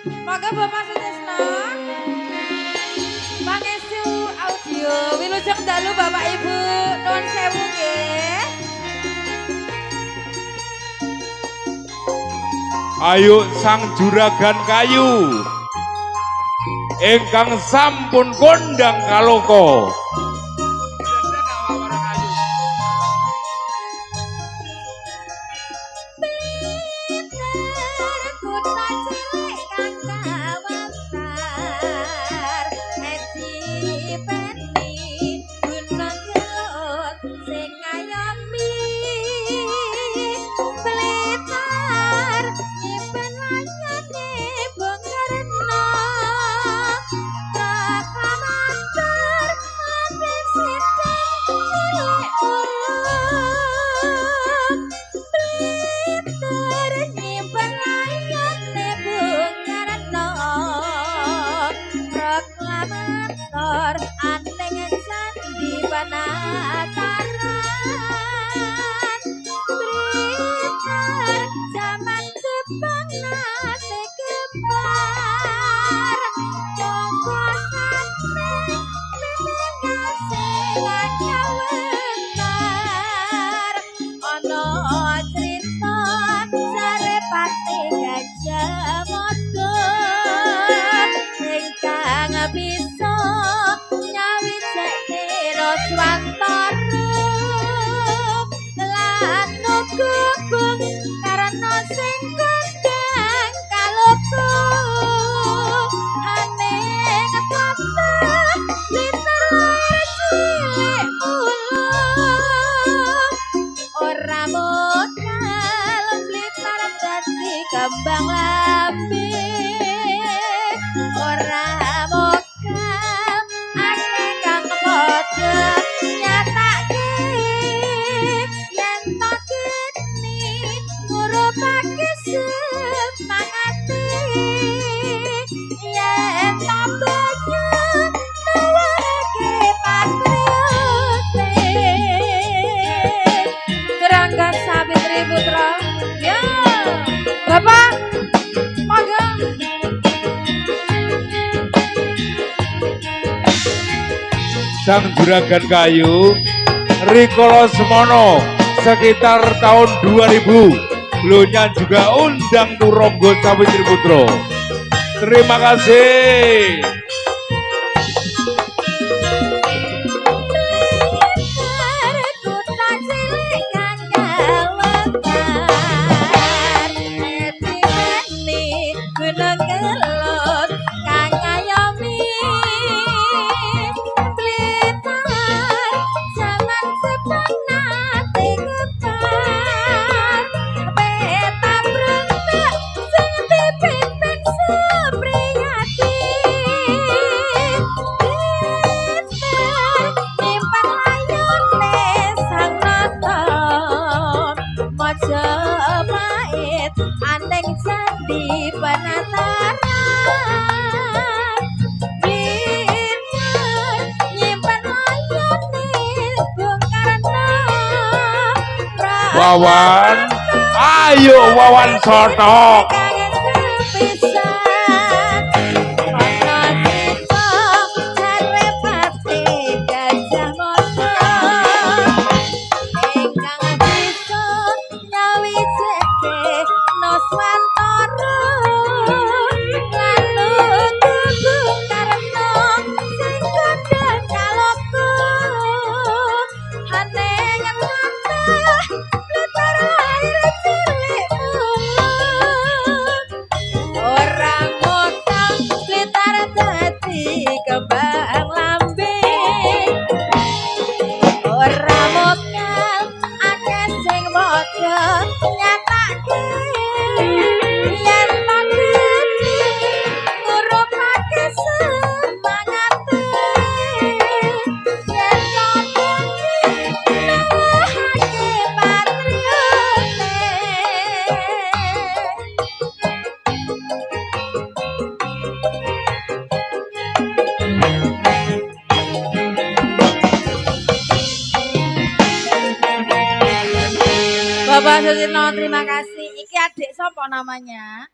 Monggo Bapak Sutisna. Pangestu audio wilujeng dalu Bapak Ibu nuwun sewu nggih. Ayo sang juragan kayu ingkang sampun kondang kaloko. Kembang lambe ora mokal ake kang padha nyatake yen to kene ngurupake semangate yen to banyu nuwake patriote Geranggan Sabitri Putra. Ya. Bapak, monggo. Sang juragan kayu rikala semono sekitar tahun 2000 Blonya juga undang Turonggo Sabitri Putra. Terima kasih. Andeng candi penataran Blitar nyimpen ayone Bung Karno Wawan, ayo Wawan sotok. Kembang lambe ora mokal akeh sing padha nyatake yen to gede ngurupake semangate yen to tinggi nuwuhake patriote Bapak Sutisna, terima kasih. Iki adik sapa namanya?